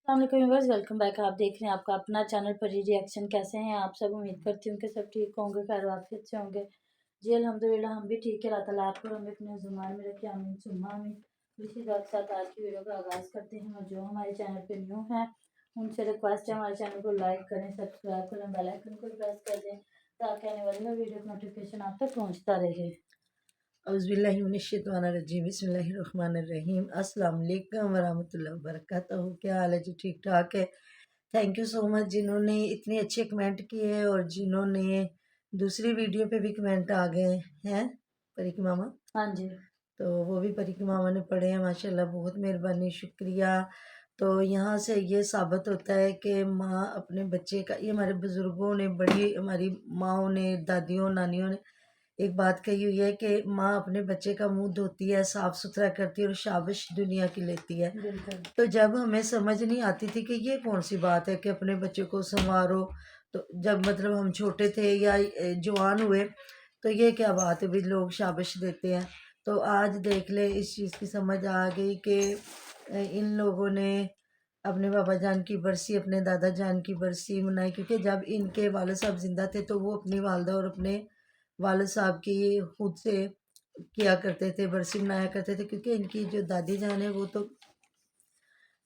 Viewers, welcome back. आप देख रहे हैं आपका अपना चैनल परी रिएक्शन। कैसे हैं आप सब? उम्मीद करती हूँ कि सब ठीक होंगे, खैर वाफियत से होंगे। जी अल्हम्दुलिल्लाह, हम भी ठीक है। अल्लाह ताला आपको हमें अपने जुबान में रखे, आमीन सुम्मा आमीन। इसी बात के साथ आज की वीडियो का आगाज़ करते हैं। और जो हमारे चैनल पे न्यू है उनसे रिक्वेस्ट है, हमारे चैनल को लाइक करें, सब्सक्राइब करें, बेल आइकन को प्रेस कर दें ताकि आने वाली हर वीडियो का नोटिफिकेशन आप तक पहुँचता रहे। औज़ुबिल्लाहिमिनश्शैतानिर्रजीम बिस्मिल्लाहिर्रहमानिर्रहीम अस्सलाम वालेकुम वरहमतुल्लाहि वबरकातुहू। क्या हाल है जी? ठीक ठाक है। थैंक यू सो मच जिन्होंने इतने अच्छे कमेंट किए और जिन्होंने दूसरी वीडियो पे भी कमेंट आ गए हैं। परी की मामा, हाँ जी, तो वो भी परी की मामा ने पढ़े हैं माशाल्लाह, बहुत मेहरबानी, शुक्रिया। तो यहाँ से ये साबित होता है कि माँ अपने बच्चे का, ये हमारे बुज़ुर्गों ने, बड़ी हमारी माँओं ने, दादियों नानियों ने एक बात कही हुई है कि माँ अपने बच्चे का मुंह धोती है, साफ सुथरा करती है और शाबाश दुनिया की लेती है। बिल्कुल। तो जब हमें समझ नहीं आती थी कि ये कौन सी बात है कि अपने बच्चे को संवारो, तो जब मतलब हम छोटे थे या जवान हुए, तो ये क्या बात है भी लोग शाबाश देते हैं। तो आज देख ले इस चीज़ की समझ आ गई कि इन लोगों ने अपने बाबा जान की बरसी, अपने दादा जान की बरसी मनाई, क्योंकि जब इनके वालिद साहब जिंदा थे तो वो अपनी वालदा और अपने वालिद साहब की खुद से किया करते थे, बरसी मनाया करते थे। क्योंकि इनकी जो दादी जान है वो तो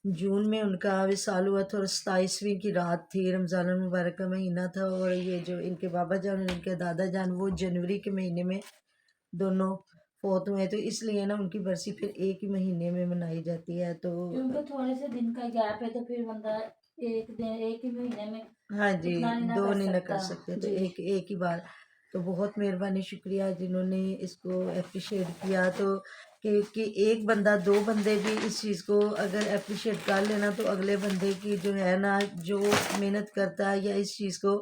जून में उनका विसाल हुआ था और 27वीं की रात थी, रमज़ान मुबारक का महीना था। और ये जो इनके बाबा जान और इनके दादा जान वो जनवरी के महीने में दोनों फोत हुए, तो इसलिए ना उनकी बरसी फिर एक ही महीने में मनाई जाती है। तो क्योंकि थोड़े से दिन का गैप है तो फिर बंदा एक दिन एक ही महीने में हाँ जी, इतना नहीं ना दो कर नहीं ना कर सकता। सकते, तो जी, एक एक ही बार। तो बहुत मेहरबानी, शुक्रिया जिन्होंने इसको अप्रिशिएट किया। तो कि एक बंदा, दो बंदे भी इस चीज़ को अगर अप्रिशिएट कर लेना, तो अगले बंदे की जो है ना, जो मेहनत करता है या इस चीज़ को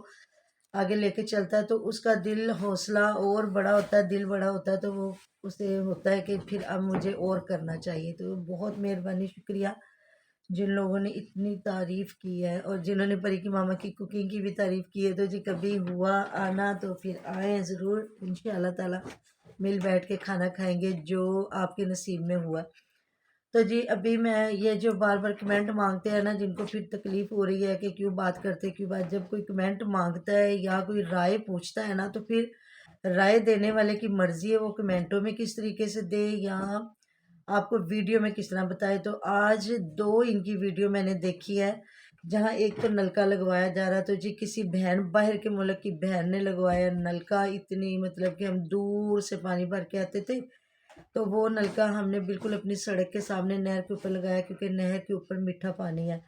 आगे लेके चलता है, तो उसका दिल हौसला और बड़ा होता है, दिल बड़ा होता है, तो वो उसे होता है कि फिर अब मुझे और करना चाहिए। तो बहुत मेहरबानी, शुक्रिया जिन लोगों ने इतनी तारीफ़ की है और जिन्होंने परी की मामा की कुकिंग की भी तारीफ़ की है। तो जी कभी हुआ आना तो फिर आए ज़रूर, इंशाअल्लाह ताला मिल बैठ के खाना खाएंगे जो आपके नसीब में हुआ। तो जी अभी मैं ये जो बार बार कमेंट मांगते हैं ना, जिनको फिर तकलीफ़ हो रही है कि क्यों बात करते, क्यों बात, जब कोई कमेंट मांगता है या कोई राय पूछता है ना, तो फिर राय देने वाले की मर्ज़ी है वो कमेंटों में किस तरीके से दे या आपको वीडियो में किस तरह बताए। तो आज दो इनकी वीडियो मैंने देखी है, जहाँ एक तो नलका लगवाया जा रहा, तो जी किसी बहन, बाहर के मुल्क की बहन ने लगवाया नलका। इतनी मतलब कि हम दूर से पानी भर के आते थे, तो वो नलका हमने बिल्कुल अपनी सड़क के सामने नहर के ऊपर लगाया, क्योंकि नहर के ऊपर मीठा पानी है।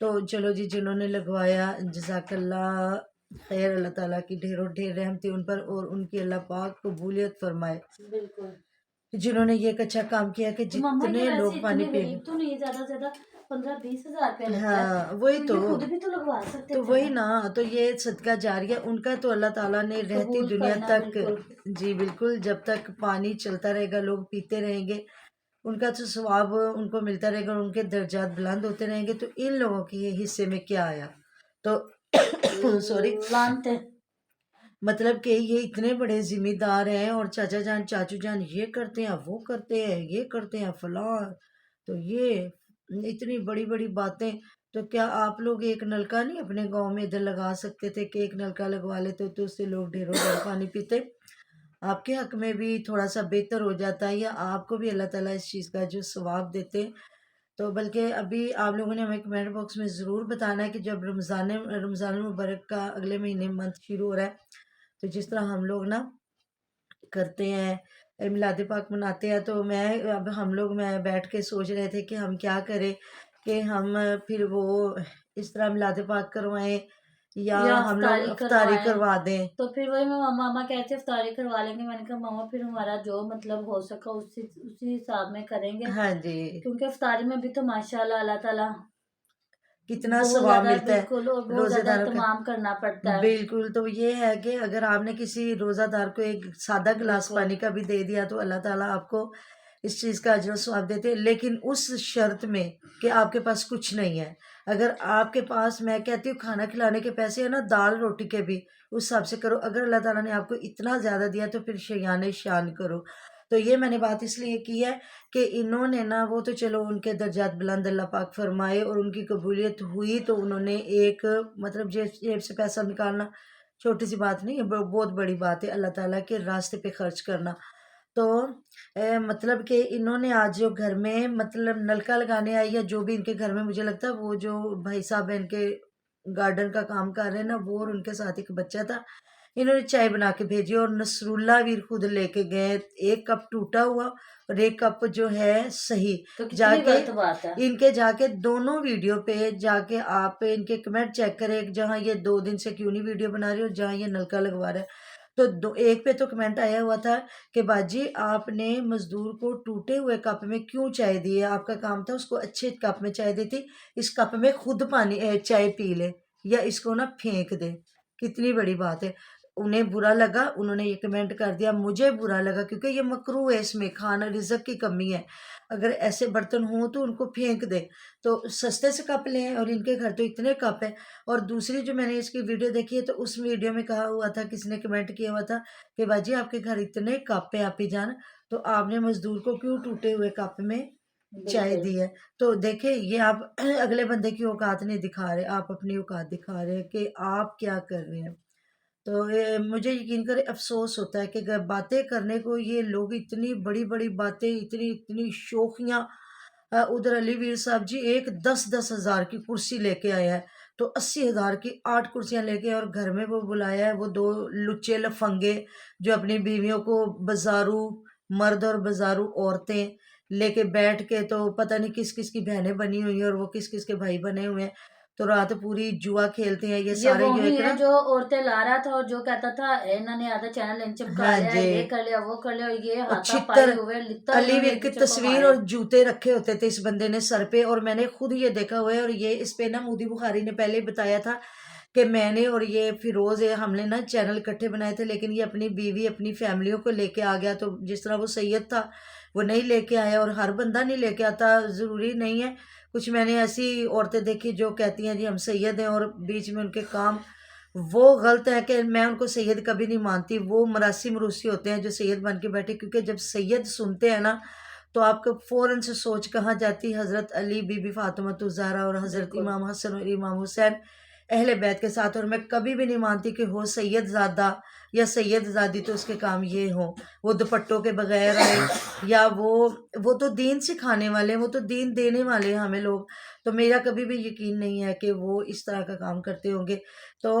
तो चलो जी, जिन्होंने लगवाया जज़ाकल्लाह खैर, अल्लाह ताला की ढेरों ढेर रहमतें उन पर और उनकी अल्लाह पाक कबूलियत फरमाए। बिल्कुल। जिन्होंने ये एक अच्छा काम किया कि तो मम्मा ये जितने वैसे लोग पानी इतने पिएंगे। गरीब तो नहीं, ज्यादा से ज्यादा 15-20 हजार रुपया लगता है, हाँ वही तो तो। ये खुद भी तो लगवा सकते तो थे वही ना। ना, तो ये सदका जारिया उनका, तो अल्लाह ताला ने रहती कबूल दुनिया करना तक, बिल्कुल। जी बिल्कुल, जब तक पानी चलता रहेगा, लोग पीते रहेंगे, उनका तो सवाब उनको मिलता रहेगा और उनके दर्जात बुलंद होते रहेंगे। तो इन लोगों के ये हिस्से में क्या आया? तो सॉरी, लानते। मतलब कि ये इतने बड़े जिम्मेदार हैं और चाचा जान चाचू जान ये करते हैं, वो करते हैं, ये करते हैं, फलां, तो ये इतनी बड़ी बड़ी बातें। तो क्या आप लोग एक नलका नहीं अपने गांव में इधर लगा सकते थे कि एक नलका लगवा लेते तो उससे लोग ढेरों ढेर पानी पीते? आपके हक में भी थोड़ा सा बेहतर हो जाता है, या आपको भी अल्लाह ताला इस चीज़ का जो सवाब देते। तो बल्कि अभी आप लोगों ने हमें कमेंट बॉक्स में ज़रूर बताना है कि जब रमज़ान रमज़ान मुबारक का अगले महीने मंथ शुरू हो रहा है, तो जिस तरह हम लोग ना करते हैं, मिलाद पाक मनाते हैं, तो मैं बैठ के सोच रहे थे कि हम क्या करें, कि हम फिर वो इस तरह मिलाद पाक करवाएं या या हम लोग अफ्तारी अफ्तारी करवाएं, करवा दें। तो फिर वही मैं मामा कहते अफ्तारी करवा लेंगे। मैंने कहा मामा फिर हमारा जो मतलब हो सका उसी उसी हिसाब में करेंगे, हाँ जी, क्योंकि अफ्तारी में भी तो माशाल्लाह अल्लाह ताला कितना बहुत सवाब ज्यादा, मिलता है बिल्कुल, और बहुत ज्यादा रोज़ेदारों का। एहतमाम करना पड़ता है। बिल्कुल, तो ये है कि अगर आपने किसी रोज़ादार को एक सादा गिलास बिल्कुल। पानी का भी दे दिया, तो अल्लाह ताला आपको इस चीज़ का अजर सवाब देते हैं, लेकिन उस शर्त में कि आपके पास कुछ नहीं है। अगर आपके पास, मैं कहती हूँ, खाना खिलाने के पैसे है ना, दाल रोटी के भी उस हिसाब से करो। अगर अल्लाह ताला ने आपको इतना ज़्यादा दिया तो फिर शयान शान करो। तो ये मैंने बात इसलिए की है कि इन्होंने ना, वो तो चलो उनके दर्जात बुलंद अल्लाह पाक फरमाए और उनकी कबूलियत हुई, तो उन्होंने एक मतलब जेब से पैसा निकालना छोटी सी बात नहीं है, बहुत बड़ी बात है अल्लाह ताला के रास्ते पे खर्च करना। तो मतलब कि इन्होंने आज जो घर में मतलब नलका लगाने आई या जो भी इनके घर में, मुझे लगता है वो जो भाई साहब है इनके गार्डन का काम कर रहे हैं ना, वो और उनके साथ एक बच्चा था, इन्होंने चाय बना के भेजी और नसरुल्ला वीर खुद लेके गए, एक कप टूटा हुआ और एक कप जो है सही। तो कितनी जाके गलत बात है। इनके जाके दोनों वीडियो पे जाके आप इनके कमेंट चेक करें, जहाँ ये 2 दिन से क्यों नहीं वीडियो बना रही और जहाँ ये नलका लगवा रहा है। तो एक पे तो कमेंट आया हुआ था कि बाजी आपने मजदूर को टूटे हुए कप में क्यों चाय दी है, आपका काम था उसको अच्छे कप में चाय देती, इस कप में खुद पानी चाय पी ले या इसको ना फेंक दे। कितनी बड़ी बात है। उन्हें बुरा लगा, उन्होंने ये कमेंट कर दिया, मुझे बुरा लगा क्योंकि ये मकरूह है, इसमें खाना रिज़्क की कमी है, अगर ऐसे बर्तन हो तो उनको फेंक दे, तो सस्ते से कप लें और इनके घर तो इतने कप है। और दूसरी जो मैंने इसकी वीडियो देखी है तो उस वीडियो में कहा हुआ था, किसी ने कमेंट किया हुआ था कि बाजी आपके घर इतने कप है आपी जान, तो आपने मजदूर को क्यों टूटे हुए कप में चाय बिल्कुल। दी है। तो देखे ये आप अगले बंदे की औकात नहीं दिखा रहे, आप अपनी औकात दिखा रहे हैं कि आप क्या कर रहे हैं। तो मुझे यकीन करें अफ़सोस होता है कि बातें करने को ये लोग इतनी बड़ी-बड़ी बातें, इतनी शोखियाँ, उधर अलीवीर साहब जी एक 10-10 हज़ार की कुर्सी लेके आए हैं, तो 80,000 की 8 कुर्सियाँ लेके आए और घर में वो बुलाया है वो 2 लुच्चे लफंगे जो अपनी बीवियों को बाज़ारू मर्द और बाज़ारू औरतें लेके बैठ के, तो पता नहीं किस-किस की बहनें बनी हुई हैं और वो किस-किस के भाई बने हुए हैं, तो रात पूरी जुआ खेलते हैं ये ये सारे, वो जो ही एक है ना। जो औरतें ला रहा था और जो कहता था इन्होंने आधा चैनल इन चमका हाँ लिया, जी। ये कर लिया, वो कर लिया, और ये और हाथापाई छितर हुए लितर इन्होंने अलीवीर एक की दूसरे को तस्वीर मारे। और जूते रखे होते थे इस बंदे ने सर पे, और मैंने खुद ये देखा हुआ है, और ये इस पे ना मोदी बुखारी ने पहले ही बताया था कि मैंने और ये फिरोज है, हमने ना चैनल इकट्ठे बनाए थे, लेकिन ये अपनी बीवी अपनी फैमिलियों को लेके आ गया, तो जिस तरह वो सैयद था वो नहीं लेके आया, और हर बंदा नहीं लेके आता, ज़रूरी नहीं है। कुछ मैंने ऐसी औरतें देखी जो कहती हैं जी हम सैयद हैं, और बीच में उनके काम वो गलत है कि मैं उनको सैयद कभी नहीं मानती, वो मरासी मरूसी होते हैं जो सैयद बन के बैठे, क्योंकि जब सैयद सुनते हैं ना तो आपको फ़ौरन से सोच कहाँ जाती, हज़रत अली, बीबी फ़ातिमा ज़हरा और हज़रत बिल्कुल। इमाम हसन और इमाम हुसैन अहले बैत के साथ। और मैं कभी भी नहीं मानती कि हो सैयदज़ादा या सैयदज़ादी तो उसके काम ये हों, वो दुपट्टों के बगैर आए, या वो तो दीन सिखाने वाले हैं, वो तो दीन देने वाले हैं हमें लोग। तो मेरा कभी भी यकीन नहीं है कि वो इस तरह का काम करते होंगे। तो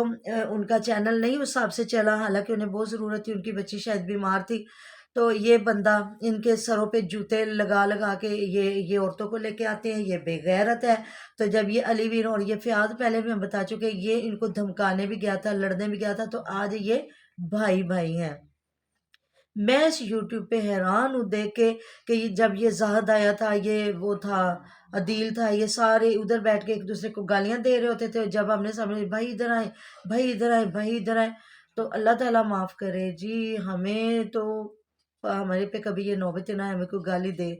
उनका चैनल नहीं उस हिसाब से चला, हालाँकि उन्हें बहुत ज़रूरत थी, उनकी बच्ची शायद बीमार थी। तो ये बंदा इनके सरों पे जूते लगा के ये औरतों को लेके आते हैं, ये बेगैरत है। तो जब ये अलीवीर और ये फ़ियाज़, पहले भी हम बता चुके, ये इनको धमकाने भी गया था, लड़ने भी गया था, तो आज ये भाई-भाई हैं। मैं इस यूट्यूब पे हैरान हूँ देख के कि जब ये ज़ाहद आया था, ये वो था अदील था, ये सारे उधर बैठ के एक दूसरे को गालियां दे रहे होते थे, जब हमने सामने भाई इधर आए, भाई इधर आए, भाई इधर आए, तो अल्लाह ताला माफ़ करे जी हमें, तो हमारे पे कभी ये नौबत ना आए हमें कोई गाली दे,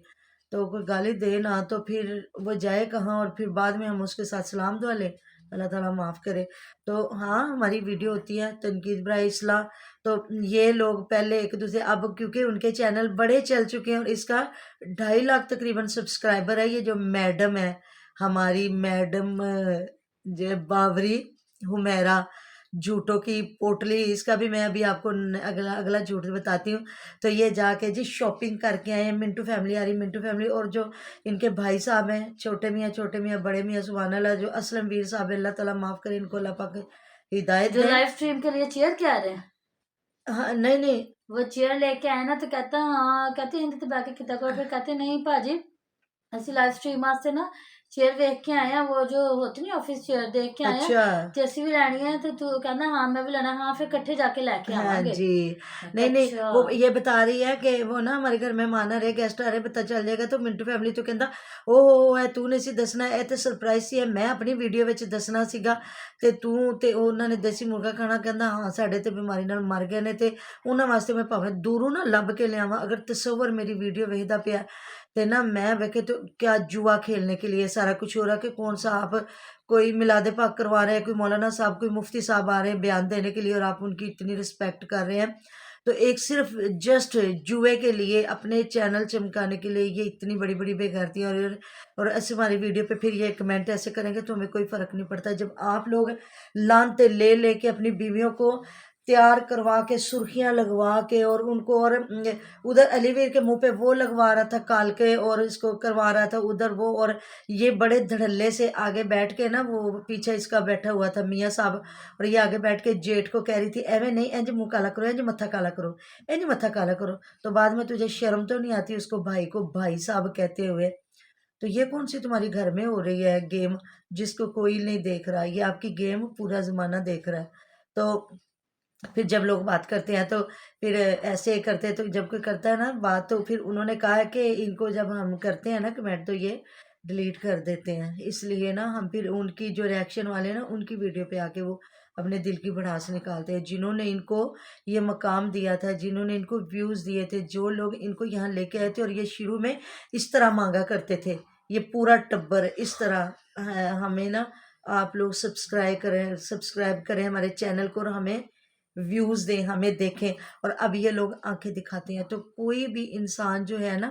तो कोई गाली दे ना तो फिर वो जाए कहाँ, और फिर बाद में हम उसके साथ सलाम दुआ लें, अल्लाह ताला माफ़ करे। तो हाँ, हमारी वीडियो होती है तनकीद बराए इस्लाह, तो ये लोग पहले एक दूसरे, अब क्योंकि उनके चैनल बड़े चल चुके हैं और इसका 2.5 लाख तकरीबन सब्सक्राइबर है, ये जो मैडम है हमारी मैडम जो बावरी हुमैरा झूठों की पोटली, इसका भी मैं अभी आपको अगला अगला झूठ बताती हूँ। तो ये जाके जी शॉपिंग करके आए हैं, मिंटू फैमिली आ रही, मिंटू फैमिली, और जो इनके भाई साहब हैं छोटे मियाँ बड़े मियाँ, सुभान अल्लाह, जो असलम वीर साहब है, अल्लाह ताला माफ़ करे इनको, अल्लाह पाक हिदायत जो दें। लाइव स्ट्रीम के लिए चेयर क्या रहे हैं, हाँ, नहीं नहीं, वो चेयर लेके आए ना, तो कहता हाँ, कहते हिंदी तो बाकी किता करो, फिर कहते नहीं भाजी ਅਸੀਂ ਲਾਈਵ ਸਟ੍ਰੀਮ ਵਾਸਤੇ ਨਾ ਚੇਅਰ ਵੇਖ ਕੇ ਆਏ ਆ, वो जो होती नहीं ऑफिस चेयर देख के आए अच्छा। ਆ ਤੇ ਅਸੀਂ ਵੀ ਲੈਣੀ ਹੈ, ਤੇ ਤੂੰ ਕਹਿੰਦਾ ਹਾਂ मैं भी लेना, हाँ फिर इकट्ठे जाके लेके हाँ आवांगे। जी। मैं कहा, नहीं नहीं, अच्छा। वो ये बता रही है कि वो ना हमारे घर मेहमान आ रहे, गेस्ट आ रहे, पता चल जाएगा, तो मिंटू फैमिली तो कहता ओह है तू नहीं सी दसना, ਇਹ ਤੇ ਸਰਪ੍ਰਾਈਜ਼ ਸੀ, ਮੈਂ ਆਪਣੀ ਵੀਡੀਓ ਵਿੱਚ ਦੱਸਣਾ ਸੀਗਾ, ਤੇ ਤੂੰ ਤੇ ਉਹਨਾਂ ਨੇ ਦੇਸੀ ਮੁਰਗਾ ਖਾਣਾ, ਕਹਿੰਦਾ ਹਾਂ ਸਾਡੇ ਤੇ ਬਿਮਾਰੀ ਨਾਲ ਮਰ ਗਏ ਨੇ, ਤੇ ਉਹਨਾਂ ਵਾਸਤੇ ਮੈਂ ਭਾਵੇਂ ਦੂਰੋਂ ਨਾ ਲੱਭ ਕੇ ਲਿਆਵਾਂ, अगर तसव्वुर मेरी वीडियो ਵੇਖਦਾ ਪਿਆ ਤੇ ना मैं वेखे तो क्या जुआ खेलने के लिए सारा कुछ हो रहा, कि कौन सा आप कोई मिलाद पाक करवा रहे हैं, कोई मौलाना साहब कोई मुफ्ती साहब आ रहे हैं बयान देने के लिए, और आप उनकी इतनी रिस्पेक्ट कर रहे हैं। तो एक सिर्फ जस्ट जुए के लिए, अपने चैनल चमकाने के लिए ये इतनी बड़ी बड़ी बेगैरती। और ऐसे हमारी वीडियो पे फिर ये कमेंट ऐसे करेंगे तो हमें कोई फ़र्क नहीं पड़ता। जब आप लोग लानते ले लेके अपनी बीवियों को तैयार करवा के, सुर्खियाँ लगवा के, और उनको, और उधर अलीवीर के मुंह पे वो लगवा रहा था काल के, और इसको करवा रहा था उधर वो, और ये बड़े धड़ल्ले से आगे बैठ के ना, वो पीछे इसका बैठा हुआ था मियाँ साहब, और ये आगे बैठ के जेठ को कह रही थी एवे नहीं, इंज मुँह काला करो, इंज मत्था काला करो, इंज मत्था काला करो। तो बाद में तुझे शर्म तो नहीं आती उसको भाई को भाई साहब कहते हुए? तो ये कौन सी तुम्हारी घर में हो रही है गेम, जिसको कोई नहीं देख रहा? ये आपकी गेम पूरा जमाना देख रहा है। तो फिर जब लोग बात करते हैं तो फिर ऐसे करते हैं, तो जब कोई करता है ना बात, तो फिर उन्होंने कहा है कि इनको जब हम करते हैं ना कमेंट तो ये डिलीट कर देते हैं। इसलिए ना हम फिर उनकी जो रिएक्शन वाले ना, उनकी वीडियो पे आके वो अपने दिल की भड़ास निकालते हैं। जिन्होंने इनको ये मकाम दिया था, जिन्होंने इनको व्यूज़ दिए थे, जो लोग इनको यहाँ लेके आए थे, और ये शुरू में इस तरह मांगा करते थे, ये पूरा टब्बर इस तरह हमें ना, आप लोग सब्सक्राइब करें हमारे चैनल को, और हमें व्यूज़ दें, हमें देखें। और अब ये लोग आंखें दिखाते हैं। तो कोई भी इंसान जो है ना,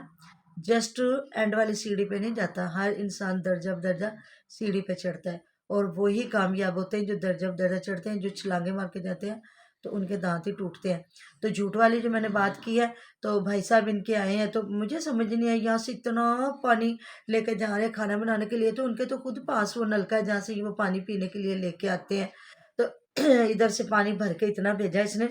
जस्ट एंड वाली सीढ़ी पे नहीं जाता। हर इंसान दर्जा दर्जा सीढ़ी पे चढ़ता है, और वही कामयाब होते हैं जो दर्जा दर्जा चढ़ते हैं। जो छलांगे मार के जाते हैं तो उनके दांत ही टूटते हैं। तो झूठ वाली जो मैंने बात की है, तो भाई साहब इनके आए हैं, तो मुझे समझ नहीं आई, यहाँ से इतना पानी लेके जा रहे हैं खाना बनाने के लिए, तो उनके तो खुद पास वो नलका है जहाँ से वो पानी पीने के लिए लेके आते हैं। तो इधर से पानी भर के इतना भेजा इसने,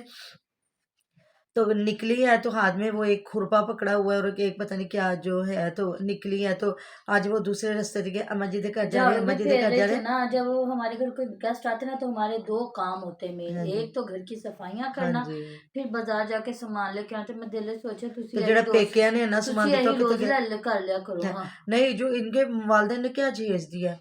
तो निकली है तो हाथ में वो एक खुरपा पकड़ा हुआ है, और एक पता नहीं क्या जो है, तो निकली है। तो आज वो दूसरे रास्ते दिखे, अम्मा जी दे घर जा रहे, झाड़ू अम्मा भी जी दे फेर घर रहे जा थे रहे। ना, जब वो हमारे घर कोई गेस्ट आते ना, तो हमारे दो काम होते हैं मेन। हाँ जी, एक तो घर की सफाइयां हाँ करना, जी। फिर बाजार जाके सामान लेके आते। मैं दिल सोचे तो तुसी जेड़ा यही रोज पेकिया ने ना समान तुसी दिता यही कितने रोज गया ले कर लिया करो। है? हाँ, नहीं, जो इनके वालदेन ने क्या चीज दिया,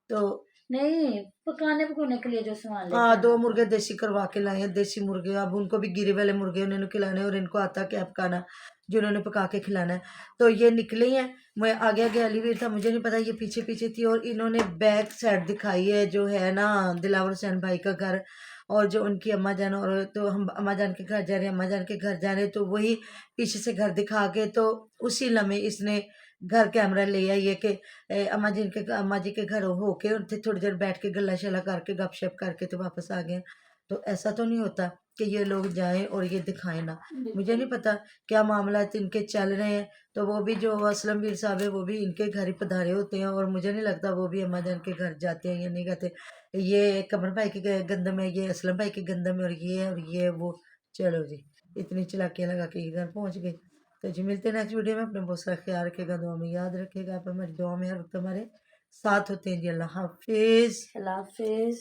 तो नहीं पकाने पकाने के लिए जो सामान लेके हाँ, दो आना था। मुर्गे देसी करवा के लाए हैं, देसी मुर्गे। अब उनको भी गिरे वाले मुर्गे उन्होंने खिलाने, और इनको आता क्या पकाना, जो उन्होंने पका के खिलाना है। तो ये निकले हैं, मैं आगे आगे अलीवीर था, मुझे नहीं पता ये पीछे पीछे थी। और इन्होंने बैक साइड दिखाई है, जो है ना दिलावर हुसैन भाई का घर, और जो उनकी अम्मा जान, और तो हम अम्मा जान के घर जा रहे हैं, अम्मा जान के घर जा रहे हैं, तो वही पीछे से घर दिखा के, तो उसी लम्हे इसने घर कैमरा ले आई है कि अम्मा जी के घर होके उनसे थोड़ी देर बैठ के गला शला करके गपशप करके तो वापस आ गए। तो ऐसा तो नहीं होता कि ये लोग जाएं और ये दिखाएं ना। मुझे नहीं पता क्या मामला इनके चल रहे हैं। तो वो भी जो असलम वीर साहब है, वो भी इनके घर ही पधारे होते हैं, और मुझे नहीं लगता वो भी अम्मा जान के घर जाते हैं या नहीं जाते। ये कमर भाई के गंदम है, ये असलम भाई के गंदम है, और ये वो। चलो जी, इतनी चलाकियाँ लगा के ये घर पहुँच गए। तो जी मिलते हैं नेक्स्ट वीडियो में। अपने बहुत सारा ख्याल रखेगा, दुआ में याद रखेगा। आप हमारी दुआ में हर वक्त हमारे साथ होते हैं जी। अल्लाह हाफिज़। अल्लाह हाफिज।